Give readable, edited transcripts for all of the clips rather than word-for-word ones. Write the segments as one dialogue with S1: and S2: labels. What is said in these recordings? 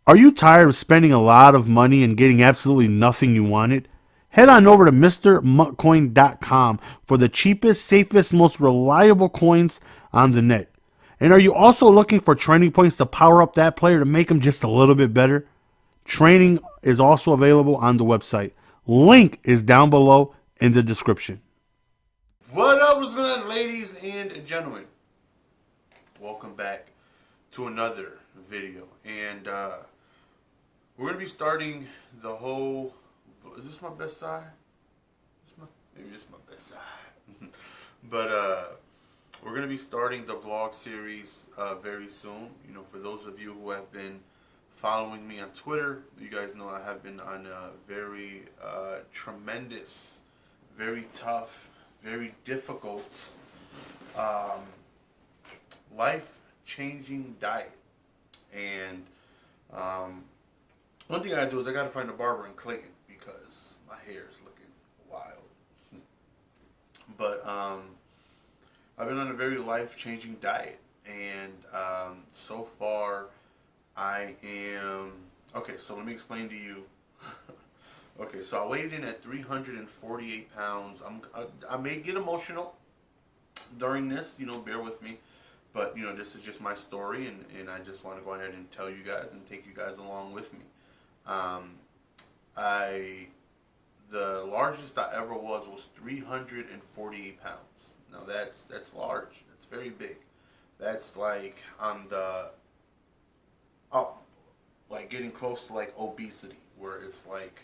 S1: Are you tired of spending a lot of money and getting absolutely nothing you wanted? Head on over to MrMuttCoin.com for the cheapest, safest, most reliable coins on the net. And are you also looking for training points to power up that player to make them just a little bit better? Training is also available on the website. Link is down below in the description.
S2: What up, what's going on, ladies and gentlemen? Welcome back to another video. And we're going to be starting the whole... Is this my best side? Maybe this is my best side. But we're going to be starting the vlog series very soon. You know, for those of you who have been following me on Twitter, you guys know I have been on a very tremendous, very tough, very difficult, life-changing diet. And one thing I do is I gotta find a barber in Clayton because my hair is looking wild. But I've been on a very life-changing diet, and so far I am okay. So let me explain to you. Okay, so I weighed in at 348 pounds. I may get emotional during this, you know, bear with me. But, you know, this is just my story, and I just want to go ahead and tell you guys and take you guys along with me. The largest I ever was 348 pounds. Now that's large. That's very big. That's like on the up, like getting close to like obesity, where it's like,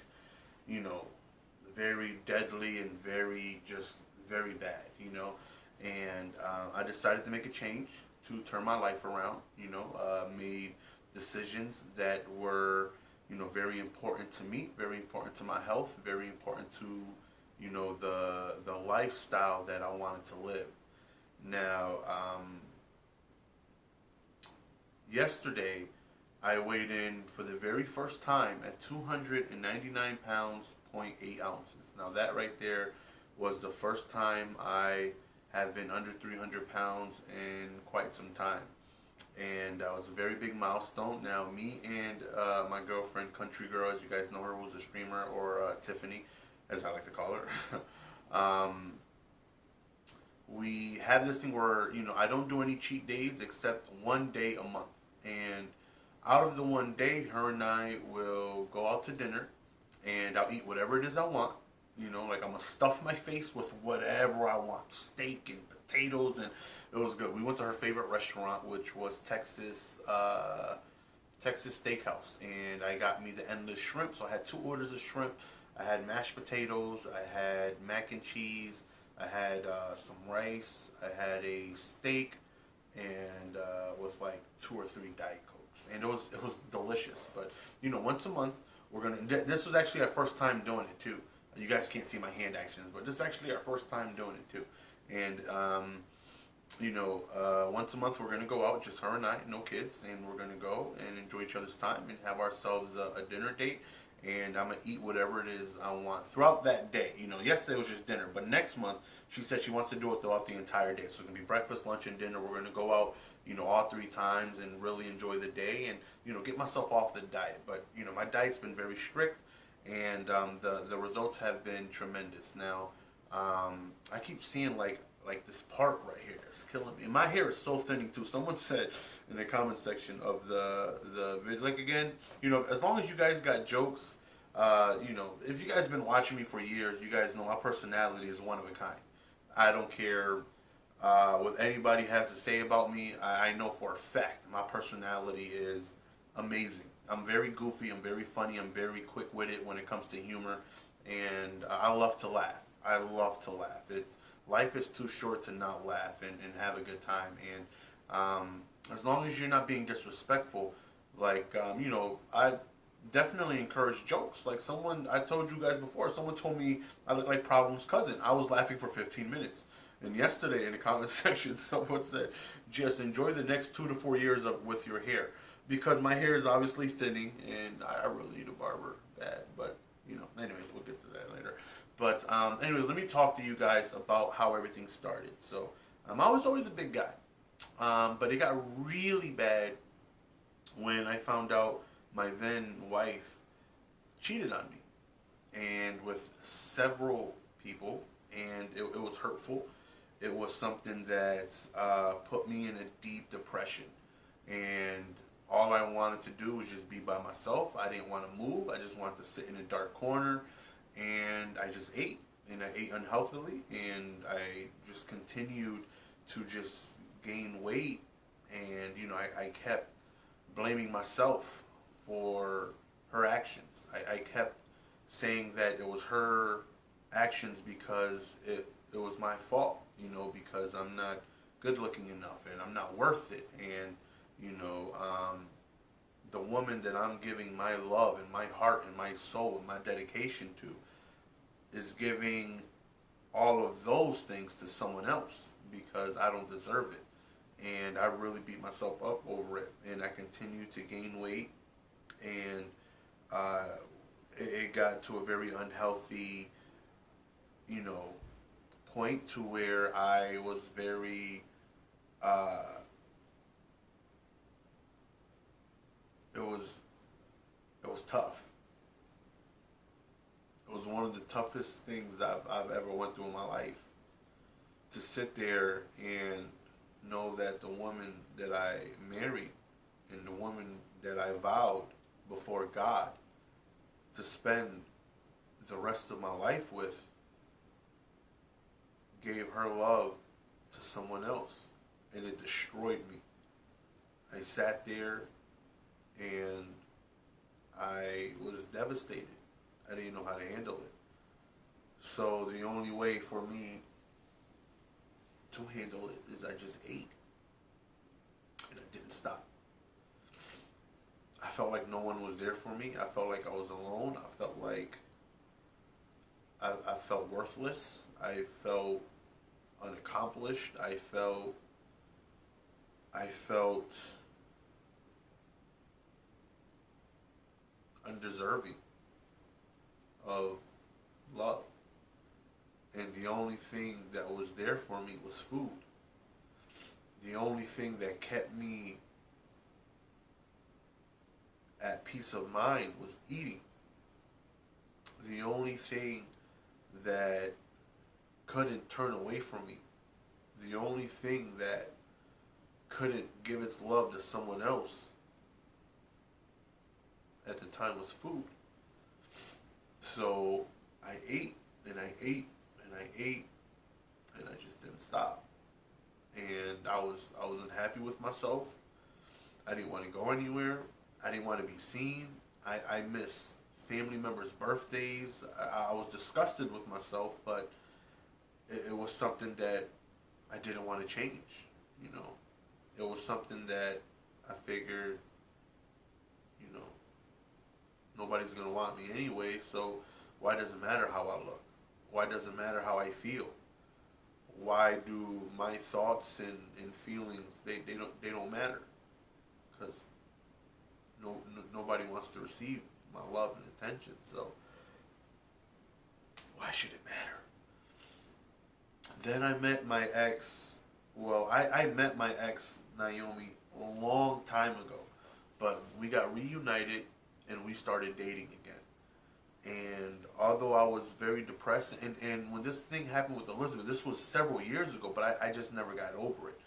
S2: you know, very deadly and very bad, you know. And I decided to make a change to turn my life around, you know, made decisions that were, you know, very important to me, very important to my health, very important to, you know, the lifestyle that I wanted to live. Now, yesterday, I weighed in for the very first time at 299 pounds, .8 ounces. Now that right there was the first time I have been under 300 pounds in quite some time. And that was a very big milestone. Now me and my girlfriend, Country Girl, as you guys know her, who's a streamer, or Tiffany, as I like to call her, we have this thing where, you know, I don't do any cheat days except one day a month. And out of the one day, her and I will go out to dinner, and I'll eat whatever it is I want. You know, like I'm gonna stuff my face with whatever I want, steak and potatoes, and it was good. We went to her favorite restaurant, which was Texas Steakhouse, and I got me the endless shrimp. So I had 2 orders of shrimp. I had mashed potatoes. I had mac and cheese. I had some rice. I had a steak, and with like 2 or 3 Diet Cokes, and it was delicious. But you know, once a month we're gonna. This was actually our first time doing it too. You guys can't see my hand actions, but this is actually our first time doing it too. And you know, once a month we're going to go out, just her and I, no kids, and we're going to go and enjoy each other's time and have ourselves a dinner date. And I'm going to eat whatever it is I want throughout that day. You know, yesterday was just dinner, but next month she said she wants to do it throughout the entire day. So it's going to be breakfast, lunch, and dinner. We're going to go out, you know, all 3 times and really enjoy the day and, you know, get myself off the diet. But, you know, my diet's been very strict, and the results have been tremendous. Now, I keep seeing like this part right here that's killing me. And my hair is so thinning too. Someone said in the comment section of the video, like, again, you know, as long as you guys got jokes, you know, if you guys have been watching me for years, you guys know my personality is one of a kind. I don't care what anybody has to say about me. I know for a fact my personality is amazing. I'm very goofy, I'm very funny, I'm very quick-witted when it comes to humor, and I love to laugh. I love to laugh. Life is too short to not laugh and have a good time. And as long as you're not being disrespectful, like, you know, I definitely encourage jokes. Like I told you guys before, someone told me I look like Problem's cousin. I was laughing for 15 minutes. And yesterday in the comment section, someone said, just enjoy the next 2 to 4 years with your hair. Because my hair is obviously thinning, and I really need a barber bad. But, you know, anyways, we'll get to that later. But anyways, let me talk to you guys about how everything started. So I was always a big guy. But it got really bad when I found out my then wife cheated on me, and with several people, and it was hurtful. It was something that put me in a deep depression, and all I wanted to do was just be by myself. I didn't want to move. I just wanted to sit in a dark corner, and I just ate, and I ate unhealthily, and I just continued to just gain weight, and I kept blaming myself for her actions. I kept saying that it was her actions because it was my fault, because I'm not good looking enough and I'm not worth it. And, the woman that I'm giving my love and my heart and my soul and my dedication to is giving all of those things to someone else because I don't deserve it. And I really beat myself up over it. And I continued to gain weight. And uh, it got to a very unhealthy, you know, point to where I was very, uh, it was, it was tough. It was one of the toughest things I've ever went through in my life. To sit there and know that the woman that I married and the woman that I vowed before God to spend the rest of my life with gave her love to someone else, and it destroyed me. I sat there and I was devastated. I didn't know how to handle it. So the only way for me to handle it is I just ate, and I didn't stop. I felt like no one was there for me. I felt like I was alone. I felt like I felt worthless. I felt unaccomplished. I felt undeserving of love. And the only thing that was there for me was food. The only thing that kept me at peace of mind was eating. The only thing that couldn't turn away from me, the only thing that couldn't give its love to someone else at the time was food. So I ate and I ate and I ate, and I just didn't stop. And I was unhappy with myself. I didn't want to go anywhere. I didn't want to be seen. I missed family members' birthdays. I was disgusted with myself, but it was something that I didn't want to change. It was something that I figured, nobody's gonna want me anyway. So why does it matter how I look? Why does it matter how I feel? Why do my thoughts and feelings they don't matter? Because nobody wants to receive my love and attention. So why should it matter? Then I met my ex. Well, I met my ex Naomi a long time ago, but we got reunited and we started dating again. And although I was very depressed, and when this thing happened with Elizabeth, this was several years ago, but I just never got over it.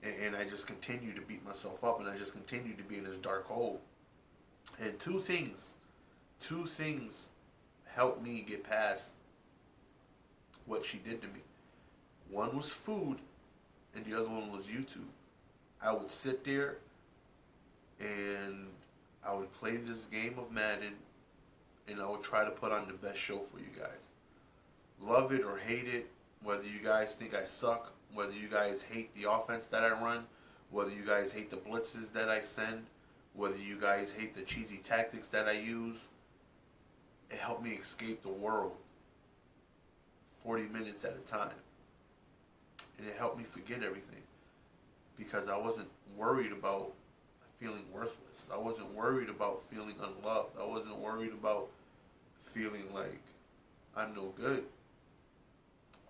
S2: And I just continued to beat myself up, and I just continued to be in this dark hole. And two things helped me get past what she did to me. One was food, and the other one was YouTube. I would sit there and I would play this game of Madden, and I would try to put on the best show for you guys. Love it or hate it, whether you guys think I suck, whether you guys hate the offense that I run, whether you guys hate the blitzes that I send, whether you guys hate the cheesy tactics that I use, it helped me escape the world 40 minutes at a time. And it helped me forget everything because I wasn't worried about feeling worthless. I wasn't worried about feeling unloved. I wasn't worried about feeling like I'm no good.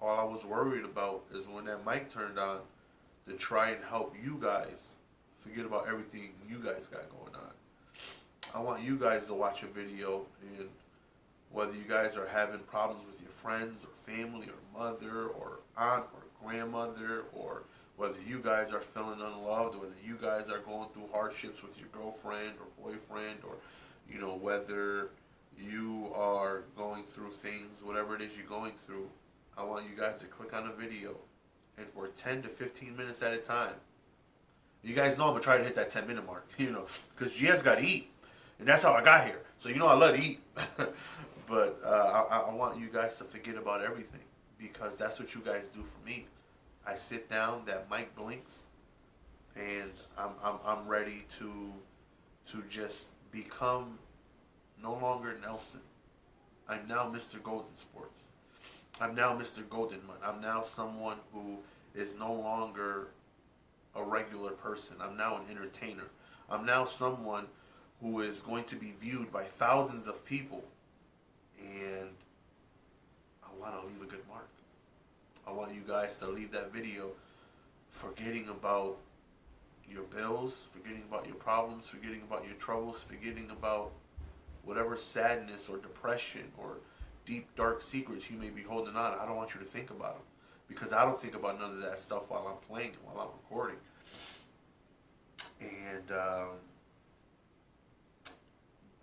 S2: All I was worried about is when that mic turned on to try and help you guys forget about everything you guys got going on. I want you guys to watch a video, and whether you guys are having problems with your friends or family or mother or aunt or grandmother, or whether you guys are feeling unloved, whether you guys are going through hardships with your girlfriend or boyfriend, or whether you are going through things, whatever it is you're going through, I want you guys to click on a video, and for 10 to 15 minutes at a time, you guys know I'm gonna try to hit that 10-minute mark, because you guys gotta eat, and that's how I got here. So I love to eat, but I want you guys to forget about everything, because that's what you guys do for me. I sit down, that mic blinks, and I'm ready to just become no longer Nelson. I'm now Mr. Golden Sports. I'm now Mr. Goldenman. I'm now someone who is no longer a regular person. I'm now an entertainer. I'm now someone who is going to be viewed by thousands of people, and I want to leave a good mark. I want you guys to leave that video forgetting about your bills, forgetting about your problems, forgetting about your troubles, forgetting about whatever sadness or depression or deep, dark secrets you may be holding on. I don't want you to think about them, because I don't think about none of that stuff while I'm playing, while I'm recording.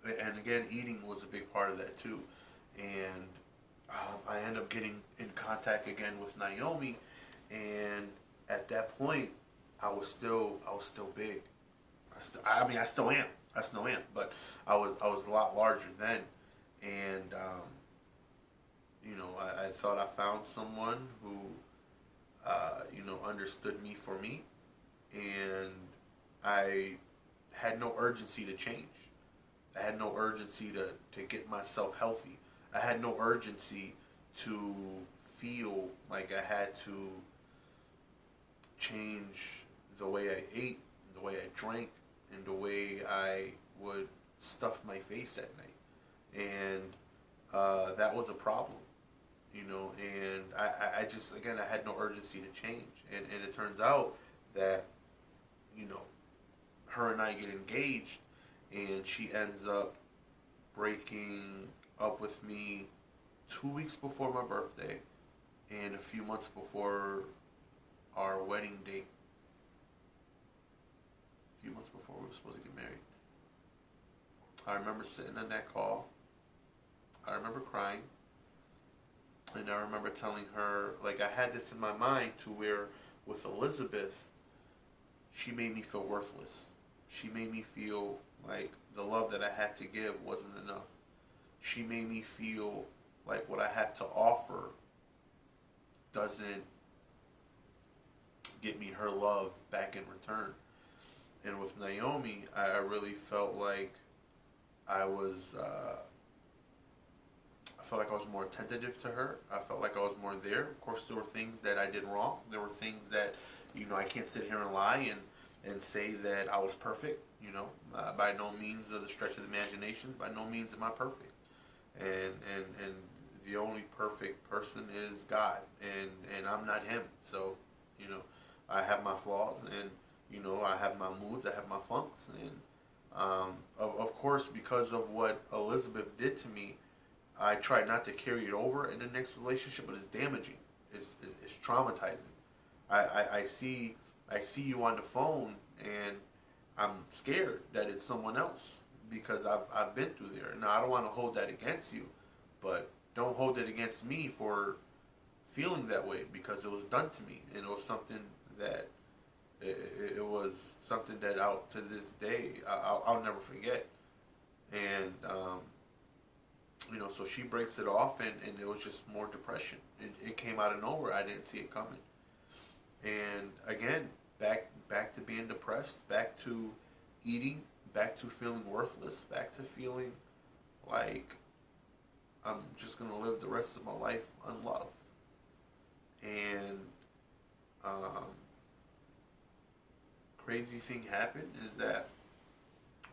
S2: And again, eating was a big part of that too. And I end up getting in contact again with Naomi, and at that point, I was still big. I still am. I still am, but I was a lot larger then, and I thought I found someone who understood me for me, and I had no urgency to change. I had no urgency to get myself healthy. I had no urgency to feel like I had to change the way I ate, the way I drank, and the way I would stuff my face at night. And that was a problem, and I just, again, I had no urgency to change. And it turns out that, her and I get engaged, and she ends up breaking up with me 2 weeks before my birthday and a few months before our wedding date. A few months before we were supposed to get married. I remember sitting on that call. I remember crying. And I remember telling her, like, I had this in my mind to where with Elizabeth, she made me feel worthless. She made me feel like the love that I had to give wasn't enough. She made me feel like what I have to offer doesn't get me her love back in return. And with Naomi, I really felt like I felt like I was more attentive to her. I felt like I was more there. Of course, there were things that I did wrong. There were things that, I can't sit here and lie and say that I was perfect. By no means of the stretch of the imagination. By no means am I perfect. And the only perfect person is God, and I'm not Him. So, I have my flaws, and I have my moods, I have my funks, and of course, because of what Elizabeth did to me, I try not to carry it over in the next relationship, but it's damaging. It's traumatizing. I see you on the phone, and I'm scared that it's someone else because I've been through there. Now, I don't want to hold that against you, but don't hold it against me for feeling that way, because it was done to me, and it was something that it was something that out to this day I'll never forget. And so she breaks it off, and it was just more depression. It came out of nowhere. I didn't see it coming. And again, back to being depressed, back to eating, back to feeling worthless, back to feeling like I'm just going to live the rest of my life unloved. And crazy thing happened is that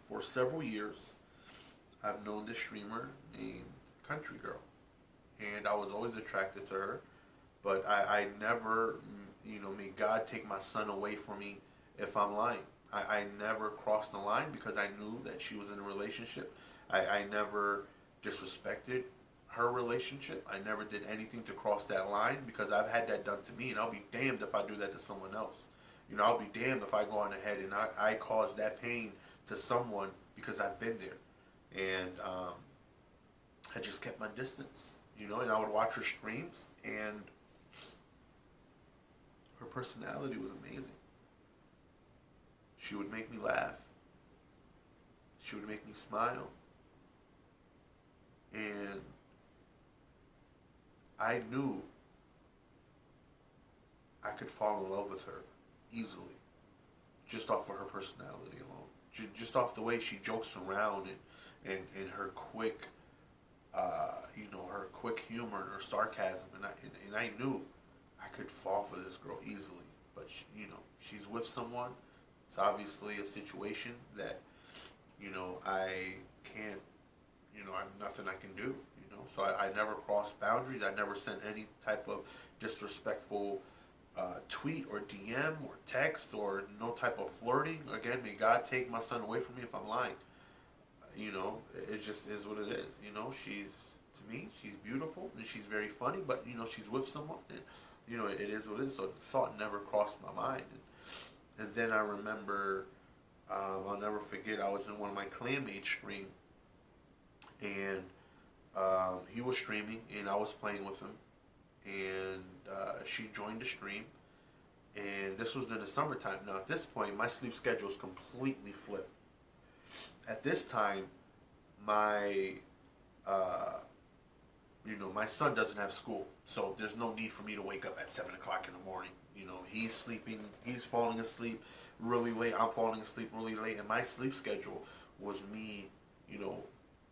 S2: for several years, I've known this streamer named Country Girl, and I was always attracted to her, but I never, may God take my son away from me if I'm lying. I never crossed the line because I knew that she was in a relationship. I never disrespected her relationship. I never did anything to cross that line because I've had that done to me, and I'll be damned if I do that to someone else. You know, I'll be damned if I go on ahead and I cause that pain to someone because I've been there. And I just kept my distance, you know, and I would watch her streams, and her personality was amazing. She would make me laugh. She would make me smile. And I knew I could fall in love with her easily just off of her personality alone. Just off the way she jokes around and her quick, her quick humor and her sarcasm. And I knew I could fall for this girl easily. But, she's with someone. It's obviously a situation that, I can't, I'm nothing I can do, So I never crossed boundaries. I never sent any type of disrespectful tweet or DM or text or no type of flirting. Again, may God take my son away from me if I'm lying. It just is what it is. To me, she's beautiful and she's very funny, but, she's with someone. And, it is what it is. So the thought never crossed my mind. And then I remember, I'll never forget, I was in one of my clanmates stream, and he was streaming, and I was playing with him, and she joined the stream, and this was in the summertime. Now, at this point, my sleep schedule is completely flipped. At this time, my my son doesn't have school, so there's no need for me to wake up at 7 o'clock in the morning. He's sleeping, he's falling asleep really late, I'm falling asleep really late, and my sleep schedule was me,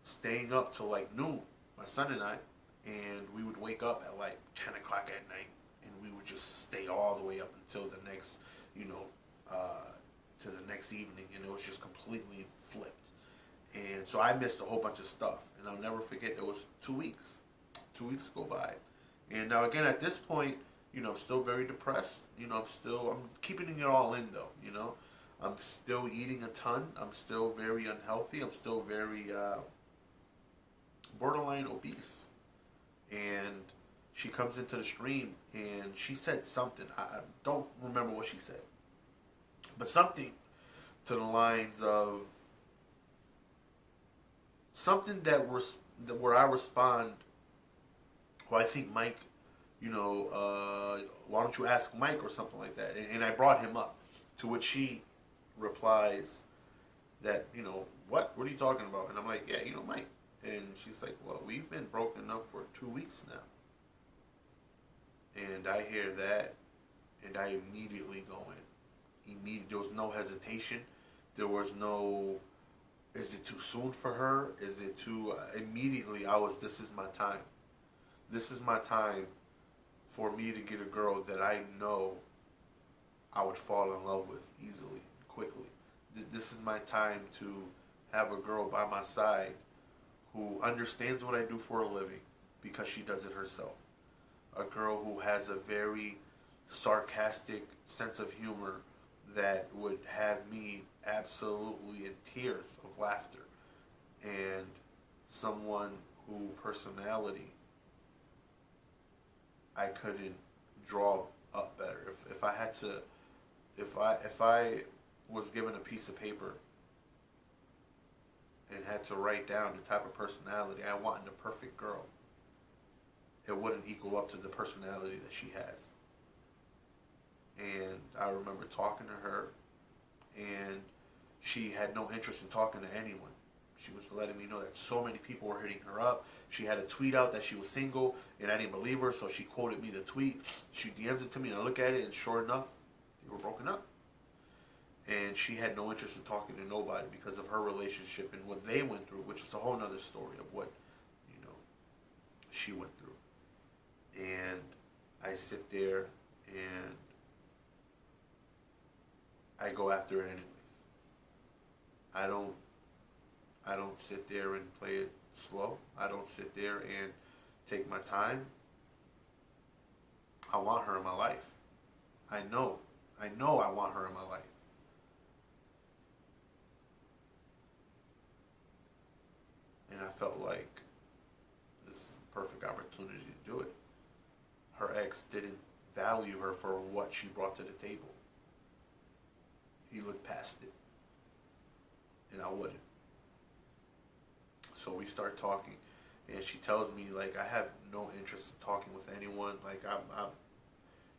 S2: staying up till like noon, my son and I, and we would wake up at like 10 o'clock at night, and we would just stay all the way up until the next, to the next evening, and it was just completely flipped. And so I missed a whole bunch of stuff, and I'll never forget, it was 2 weeks. 2 weeks go by. And now again, at this point, I'm still very depressed. I'm keeping it all in though, I'm still eating a ton. I'm still very unhealthy. I'm still very borderline obese. And she comes into the stream and she said something. I don't remember what she said. But something to the lines of something where I respond, well, I think Mike, why don't you ask Mike or something like that? And I brought him up, to which she replies that, what are you talking about? And I'm like, yeah, Mike. And she's like, well, we've been broken up for 2 weeks now. And I hear that, and I immediately go in. There was no hesitation. There was no, is it too soon for her? Is it too, immediately this is my time. This is my time for me to get a girl that I know I would fall in love with easily, quickly. This is my time to have a girl by my side who understands what I do for a living because she does it herself. A girl who has a very sarcastic sense of humor that would have me absolutely in tears of laughter. And someone who personality I couldn't draw up better. If I had to, if I was given a piece of paper and had to write down the type of personality I want in a perfect girl, it wouldn't equal up to the personality that she has. And I remember talking to her, and she had no interest in talking to anyone. She was letting me know that so many people were hitting her up. She had a tweet out that she was single, and I didn't believe her, so she quoted me the tweet. She DMs it to me, and I look at it, and sure enough, they were broken up. And she had no interest in talking to nobody because of her relationship and what they went through, which is a whole nother story of what, she went through. And I sit there, and I go after it anyways. I don't sit there and play it slow. I don't sit there and take my time. I want her in my life. I know I want her in my life. like this is the perfect opportunity to do it. Her ex didn't value her for what she brought to the table. He looked past it, and I wouldn't. So we start talking, and she tells me like I have no interest in talking with anyone. Like I'm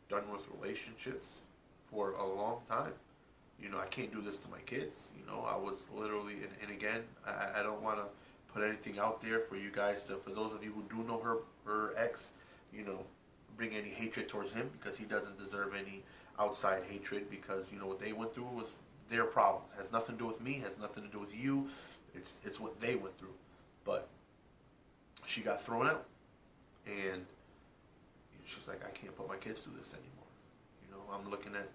S2: done with relationships for a long time. You know, I can't do this to my kids. You know, I was literally, and again, I don't want to put anything out there for you guys to, for those of you who do know her ex, you know, bring any hatred towards him, because he doesn't deserve any outside hatred, because, you know, what they went through was their problems. It has nothing to do with me, has nothing to do with you. It's what they went through. But she got thrown out, and she's like, I can't put my kids through this anymore. You know, I'm looking at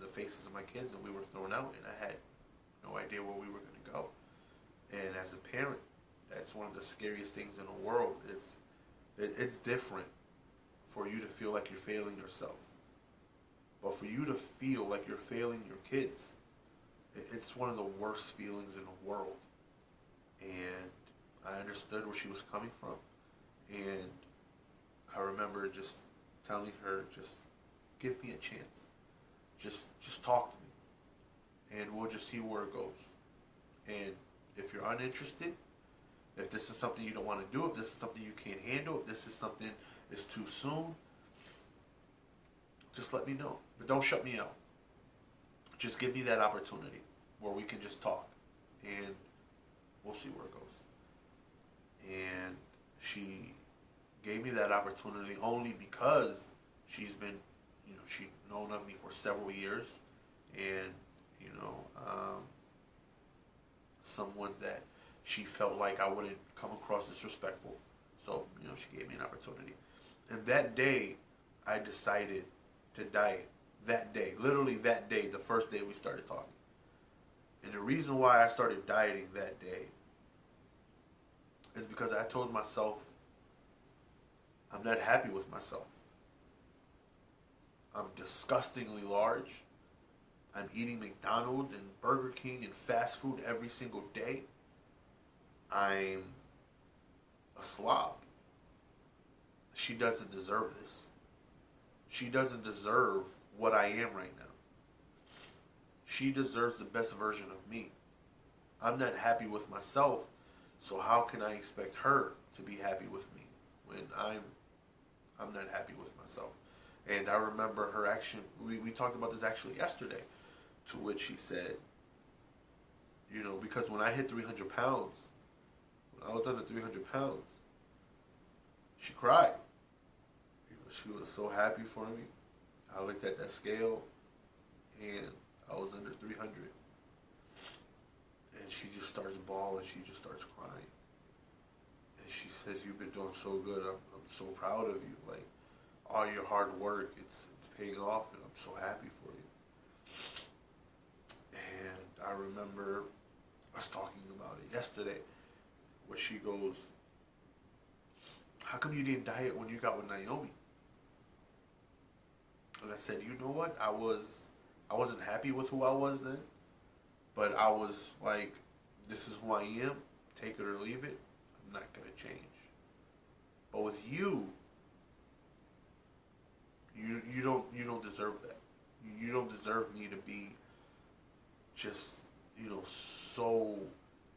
S2: the faces of my kids, and we were thrown out, and I had no idea where we were going to go. And as a parent, that's one of the scariest things in the world. It's different for you to feel like you're failing yourself, but for you to feel like you're failing your kids, it's one of the worst feelings in the world. And I understood where she was coming from, and I remember just telling her, just give me a chance. Just talk to me, and we'll just see where it goes. And if you're uninterested, if this is something you don't want to do, if this is something you can't handle, if this is something that's too soon, just let me know. But don't shut me out. Just give me that opportunity where we can just talk, and we'll see where it goes. And she gave me that opportunity only because she's been, you know, she'd known of me for several years, and, you know, someone that she felt like I wouldn't come across disrespectful. So, you know, she gave me an opportunity. And that day, I decided to diet. That day, literally that day, the first day we started talking. And the reason why I started dieting that day is because I told myself, I'm not happy with myself. I'm disgustingly large. I'm eating McDonald's and Burger King and fast food every single day. I'm a slob. She doesn't deserve this. She doesn't deserve what I am right now. She deserves the best version of me. I'm not happy with myself, so how can I expect her to be happy with me when I'm not happy with myself? And I remember her action, we talked about this actually yesterday, to which she said, you know, because when I hit 300 pounds, when I was under 300 pounds, she cried. You know, she was so happy for me. I looked at that scale, and I was under 300. And she just starts bawling. She just starts crying. And she says, you've been doing so good. I'm so proud of you. Like, all your hard work, it's paying off, and I'm so happy for you. And I remember us talking about it yesterday, where she goes, how come you didn't diet when you got with Naomi? And I said, you know what? I wasn't happy with who I was then, but I was like, this is who I am. Take it or leave it. I'm not gonna change. But with you, you don't deserve that. You don't deserve me to be just, you know, so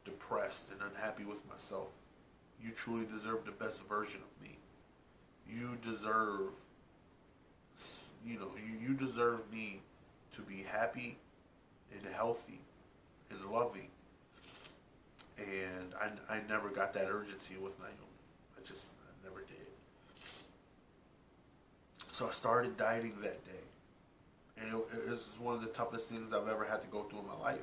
S2: depressed and unhappy with myself. You truly deserve the best version of me. You deserve, you know, you deserve me to be happy and healthy and loving. And I never got that urgency with Naomi. I never did. So I started dieting that day. And it was one of the toughest things I've ever had to go through in my life.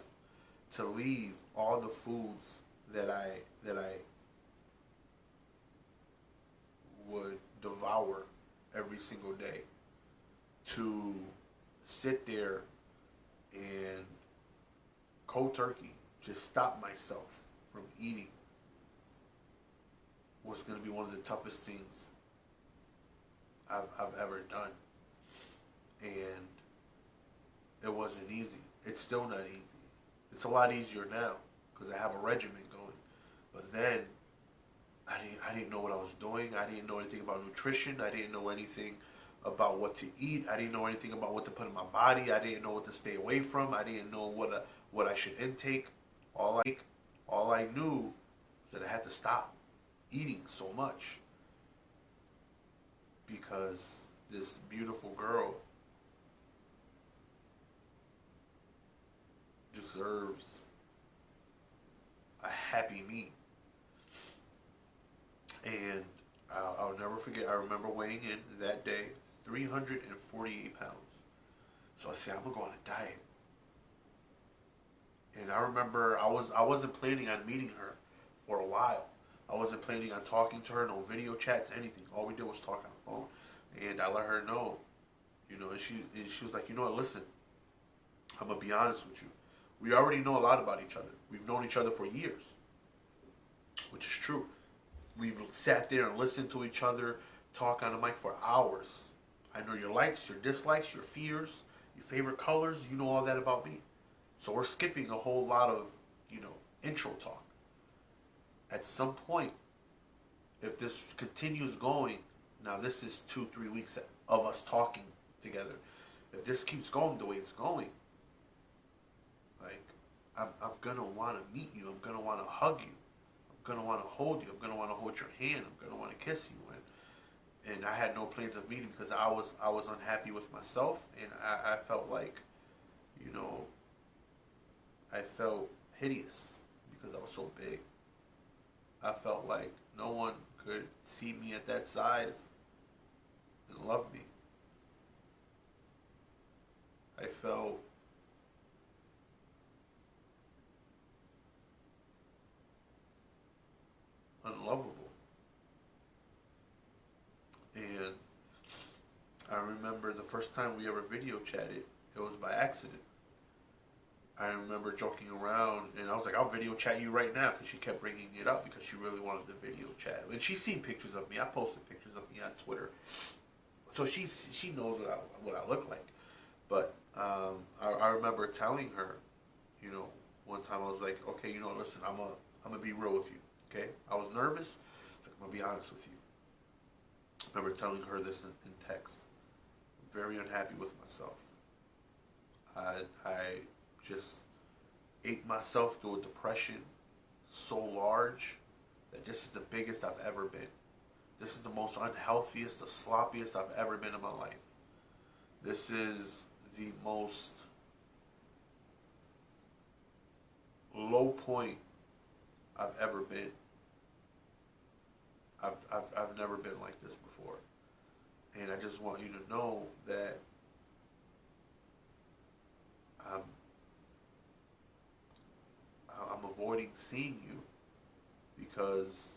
S2: To leave all the foods that I would devour every single day, to sit there and cold turkey just stop myself from eating was going to be one of the toughest things I've ever done. And it wasn't easy. It's still not easy. It's a lot easier now because I have a regimen going. But then was doing. I didn't know anything about nutrition. I didn't know anything about what to eat. I didn't know anything about what to put in my body. I didn't know what to stay away from. I didn't know what I should intake. All I knew was that I had to stop eating so much because this beautiful girl deserves a happy me. And I'll never forget, I remember weighing in that day 348 pounds. So I said, I'm gonna go on a diet. And I remember I wasn't planning on meeting her for a while. I wasn't planning on talking to her, no video chats, anything. All we did was talk on the phone. And I let her know, and she was like, you know what, listen, I'm gonna be honest with you. We already know a lot about each other. We've known each other for years, which is true. We've sat there and listened to each other talk on the mic for hours. I know your likes, your dislikes, your fears, your favorite colors. You know all that about me. So we're skipping a whole lot of, intro talk. At some point, if this continues going, now this is 2-3 weeks of us talking together. If this keeps going the way it's going, like, I'm gonna want to meet you. I'm gonna want to hug you. I'm gonna want to hold you. I'm gonna want to hold your hand. I'm gonna want to kiss you. And I had no plans of meeting because I was unhappy with myself, and I felt like, I felt hideous because I was so big. I felt like no one could see me at that size and love me. I felt unlovable. And I remember the first time we ever video chatted, it was by accident. I remember joking around, and I was like, I'll video chat you right now, because she kept bringing it up because she really wanted the video chat. And she's seen pictures of me. I posted pictures of me on Twitter. So she knows what I look like. But I remember telling her, one time I was like, okay, listen, I'm gonna be real with you, okay? I was nervous. So I'm gonna be honest with you. I remember telling her this in text. I'm very unhappy with myself. I just ate myself through a depression so large that this is the biggest I've ever been. This is the most unhealthiest, the sloppiest I've ever been in my life. This is the most low point I've ever been. I've never been like this before. And I just want you to know that I'm avoiding seeing you because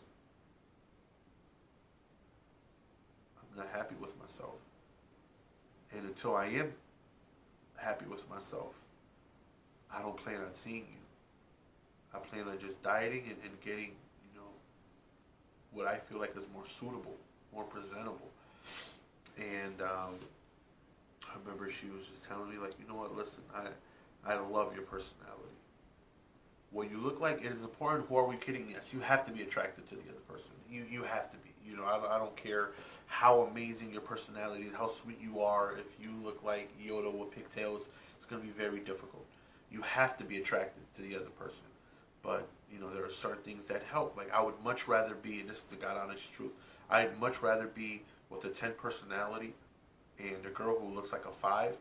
S2: I'm not happy with myself. And until I am happy with myself, I don't plan on seeing you. I plan on just dieting and getting, what I feel like is more suitable, more presentable. And I remember she was just telling me, like, you know what, listen, I love your personality. What you look like, it is important. Who are we kidding? Yes, you have to be attracted to the other person. You have to be. I don't care how amazing your personality is, how sweet you are. If you look like Yoda with pigtails, it's going to be very difficult. You have to be attracted to the other person. But, there are certain things that help. Like, I would much rather be, and this is the God honest truth, I'd much rather be with a 10 personality and a girl who looks like a 5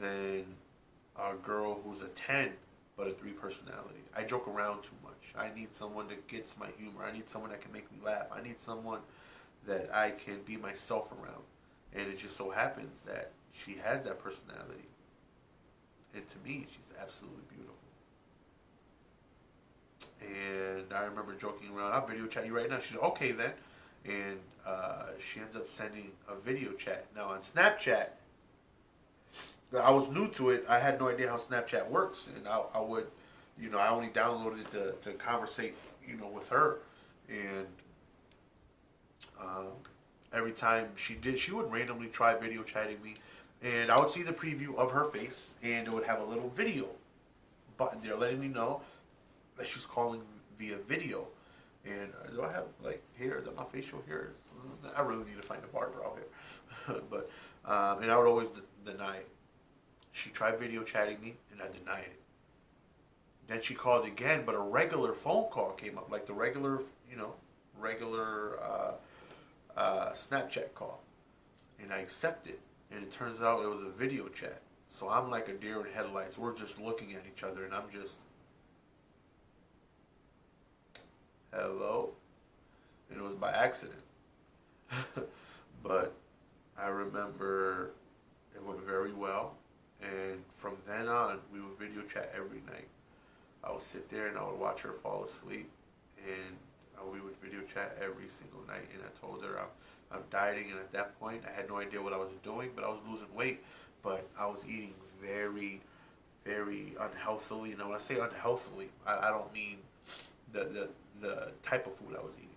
S2: than a girl who's a 10 but a 3 personality. I joke around too much. I need someone that gets my humor. I need someone that can make me laugh. I need someone that I can be myself around. And it just so happens that she has that personality. And to me, she's absolutely beautiful. And I remember joking around, I'll video chat you right now. She's like, okay then. And she ends up sending a video chat. Now on Snapchat, I was new to it. I had no idea how Snapchat works. And I would, I only downloaded it to conversate, with her. And every time she would randomly try video chatting me. And I would see the preview of her face, and it would have a little video button there letting me know that she's calling via video. And do I have like hair? Is that my facial hair? I really need to find a barber out here. But and I would always deny it. She tried video chatting me, and I denied it. Then she called again, but a regular phone call came up, like the regular, regular Snapchat call, and I accepted. And it turns out it was a video chat. So I'm like a deer in headlights. We're just looking at each other, and I'm just, hello, and it was by accident. But I remember it went very well, and from then on, we would video chat every night. I would sit there and I would watch her fall asleep, and we would video chat every single night. And I told her I'm dieting, and at that point, I had no idea what I was doing, but I was losing weight, but I was eating very, very unhealthily. And when I say unhealthily, I don't mean the type of food I was eating.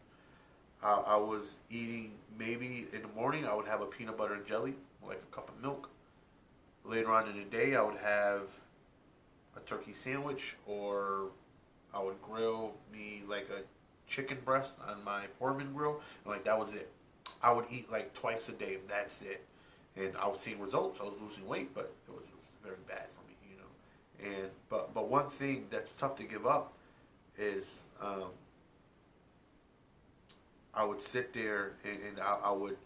S2: I was eating, maybe in the morning I would have a peanut butter and jelly, like a cup of milk. Later on in the day I would have a turkey sandwich, or I would grill me like a chicken breast on my Foreman grill, and like that was it. I would eat like twice a day, and that's it. And I was seeing results. I was losing weight, but it was very bad for me. And but one thing that's tough to give up is I would sit there, and I would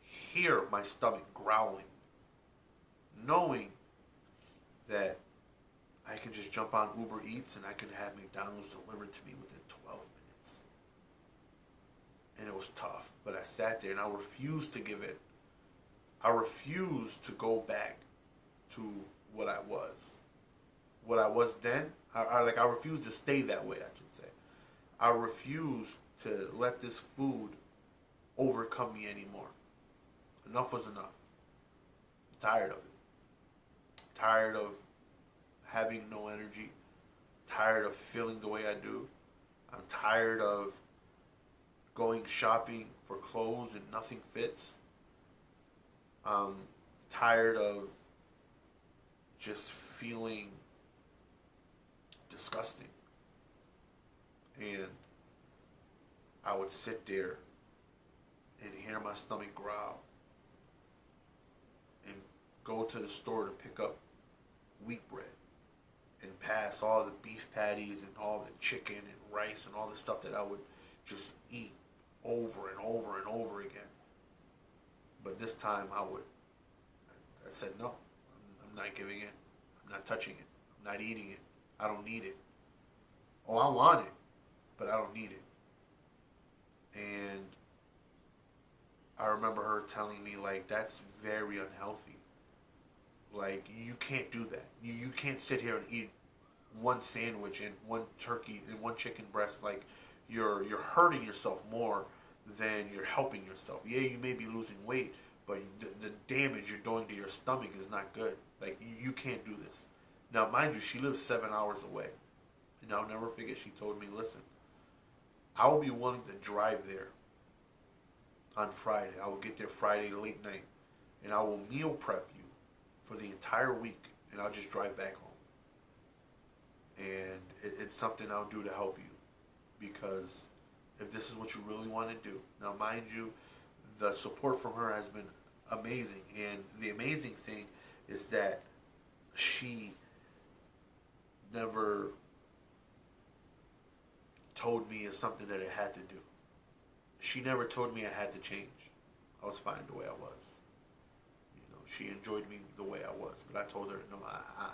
S2: hear my stomach growling, knowing that I can just jump on Uber Eats and I can have McDonald's delivered to me within 12 minutes. And it was tough, but I sat there and I refused to give it. I refused to go back to what I was. What I was then, I refused to stay that way, I should say. I refused to let this food overcome me anymore. Enough was enough. I'm tired of it. Tired of having no energy. Tired of feeling the way I do. I'm tired of going shopping for clothes and nothing fits. I'm tired of just feeling disgusting. And I would sit there and hear my stomach growl and go to the store to pick up wheat bread and pass all the beef patties and all the chicken and rice and all the stuff that I would just eat over and over and over again. But this time I said no, I'm not giving it. I'm not touching it. I'm not eating it. I don't need it. Oh, I want it, but I don't need it. And I remember her telling me, like, that's very unhealthy. Like, you can't do that. You can't sit here and eat one sandwich and one turkey and one chicken breast. Like, you're hurting yourself more than you're helping yourself. Yeah, you may be losing weight, but the damage you're doing to your stomach is not good. Like, you can't do this. Now, mind you, she lives 7 hours away. And I'll never forget, she told me, listen, I will be willing to drive there on Friday. I will get there Friday late night, and I will meal prep you for the entire week, and I'll just drive back home. And it's something I'll do to help you, because if this is what you really want to do. Now, mind you, the support from her has been amazing, and the amazing thing is that she never told me it's something that I had to do. She never told me I had to change. I was fine the way I was. She enjoyed me the way I was, but I told her, no,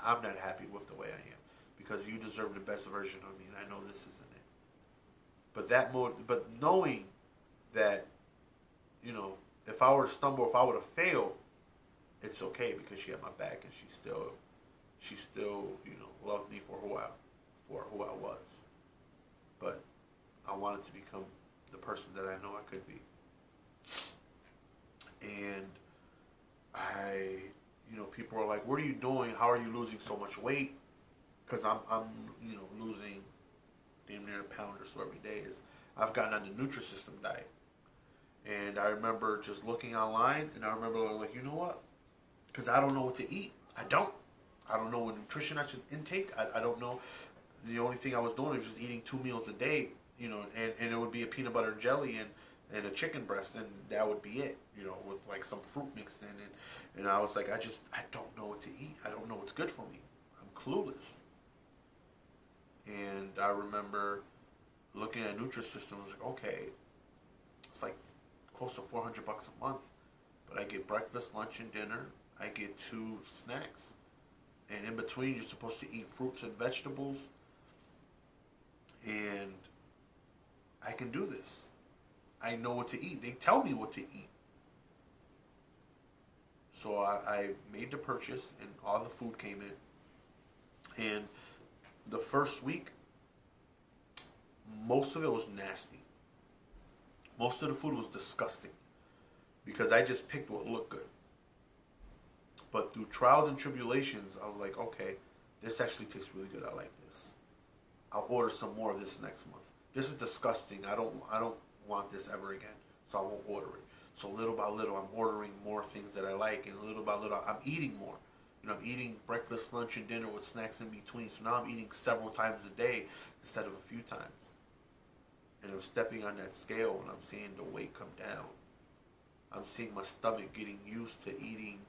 S2: I'm not happy with the way I am, because you deserve the best version of me, and I know this isn't it. But knowing that, if I were to stumble, if I would have failed, it's okay, because she had my back, and she still, loved me for who I was. But I wanted to become the person that I know I could be. And people are like, what are you doing? How are you losing so much weight? Because I'm losing damn near a pound or so every day. I've gotten on the Nutrisystem diet. And I remember just looking online, and I remember like, you know what? Because I don't know what to eat. I don't know what nutrition I should intake. I don't know. The only thing I was doing was just eating 2 meals a day and it would be a peanut butter jelly and a chicken breast, and that would be it, with like some fruit mixed in. And I was like, I don't know what to eat. I don't know what's good for me. I'm clueless. And I remember looking at Nutrisystem. I was like, okay, it's like close to $400 a month, but I get breakfast, lunch, and dinner. I get 2 snacks, and in between, you're supposed to eat fruits and vegetables. And I can do this. I know what to eat. They tell me what to eat. So I made the purchase, and all the food came in. And the first week, most of it was nasty. Most of the food was disgusting because I just picked what looked good. But through trials and tribulations, I was like, okay, this actually tastes really good. I like this. I'll order some more of this next month. This is disgusting. I don't want this ever again. So I won't order it. So little by little, I'm ordering more things that I like, and little by little, I'm eating more. I'm eating breakfast, lunch, and dinner with snacks in between. So now I'm eating several times a day instead of a few times. And I'm stepping on that scale, and I'm seeing the weight come down. I'm seeing my stomach getting used to eating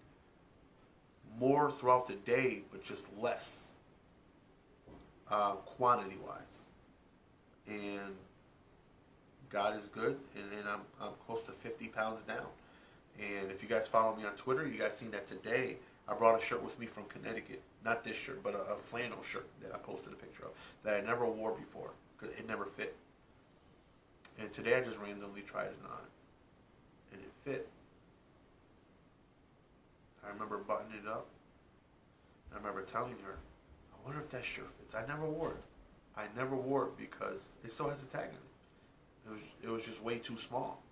S2: more throughout the day, but just less, quantity-wise. And God is good, and I'm close to 50 pounds down. And if you guys follow me on Twitter, you guys seen that today. I brought a shirt with me from Connecticut. Not this shirt, but a flannel shirt that I posted a picture of that I never wore before because it never fit. And today I just randomly tried it on, and it fit. I remember buttoning it up. I remember telling her, I wonder if that shirt fits. I never wore it. I never wore it because it still has a tag in it. It was just way too small.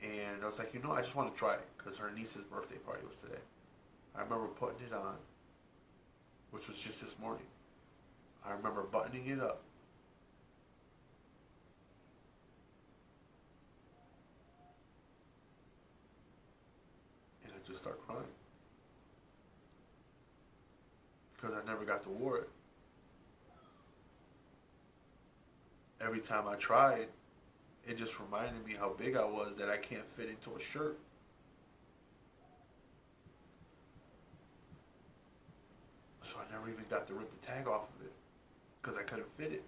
S2: And I was like, I just want to try it because her niece's birthday party was today. I remember putting it on, which was just this morning. I remember buttoning it up. And I just started crying. Because I never got to wear it. Every time I tried, it just reminded me how big I was that I can't fit into a shirt. So I never even got to rip the tag off of it because I couldn't fit it.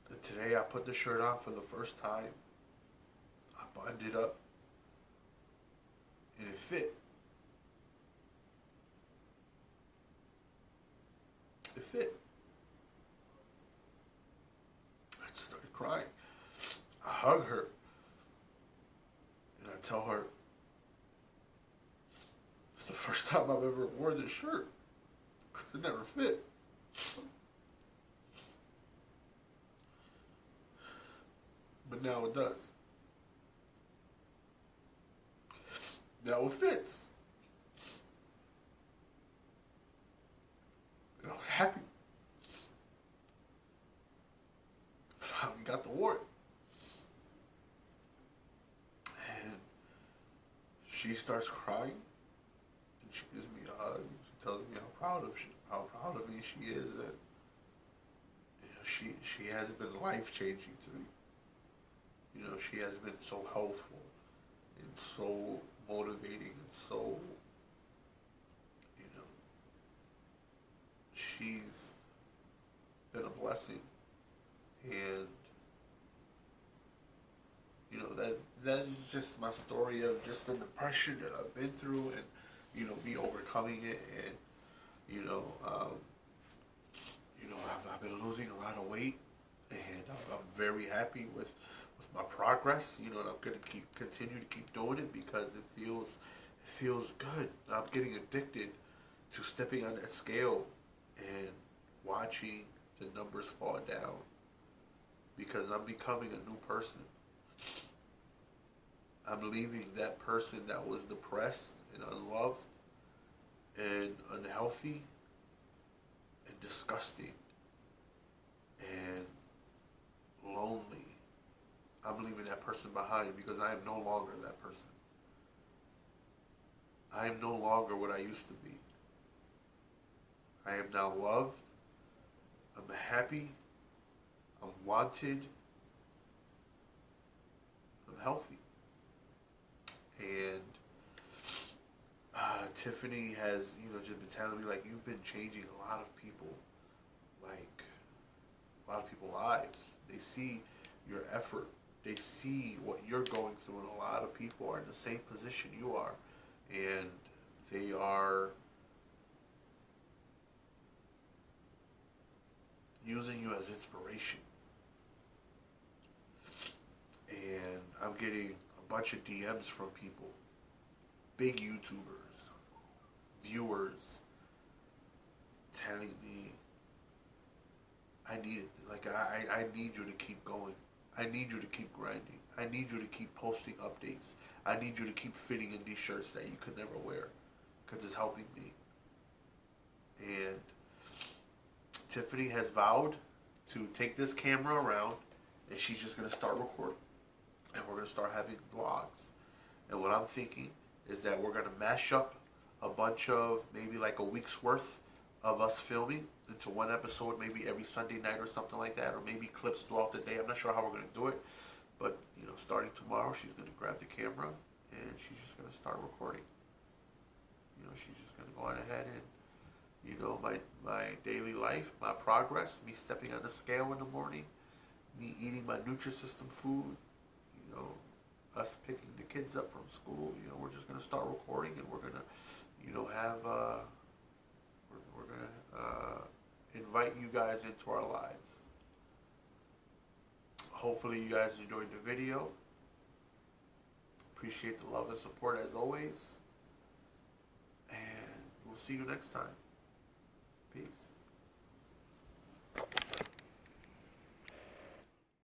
S2: And today I put the shirt on for the first time. I buttoned it up and it fit. It fit. I just started crying. I hug her and I tell her, it's the first time I've ever worn this shirt because it never fit. But now it does. Now it fits. And I was happy. Finally got to wear it. And she starts crying. And she gives me a hug. She tells me how proud of me she is. And she has been life changing to me. She has been so helpful and so motivating and so, she's been a blessing. And, that's just my story of just the depression that I've been through and, me overcoming it. And, I've been losing a lot of weight, and I'm very happy with my progress. And I'm gonna continue to keep doing it because it feels good. I'm getting addicted to stepping on that scale and watching the numbers fall down because I'm becoming a new person. I'm leaving that person that was depressed and unloved and unhealthy and disgusting and lonely. I'm leaving that person behind because I am no longer that person. I am no longer what I used to be. I am now loved. I'm happy. I'm wanted. I'm healthy. And Tiffany has, just been telling me, like, you've been changing a lot of people, like, a lot of people's lives. They see your effort. They see what you're going through, and a lot of people are in the same position you are. And they are using you as inspiration. And I'm getting a bunch of DMs from people, big YouTubers, viewers, telling me I need it. Like, I need you to keep going. I need you to keep grinding. I need you to keep posting updates. I need you to keep fitting in these shirts that you could never wear, because it's helping me. And Tiffany has vowed to take this camera around, and she's just going to start recording. And we're going to start having vlogs. And what I'm thinking is that we're going to mash up a bunch of, maybe like a week's worth of us filming into one episode, maybe every Sunday night or something like that, or maybe clips throughout the day. I'm not sure how we're going to do it, but starting tomorrow, she's going to grab the camera and she's just going to start recording. She's just going to go on ahead and my daily life, my progress, me stepping on the scale in the morning, me eating my Nutrisystem food, us picking the kids up from school. We're just going to start recording, and we're going to have we're going to invite you guys into our lives. Hopefully you guys enjoyed the video. Appreciate the love and support as always, and we'll see you next time. Peace.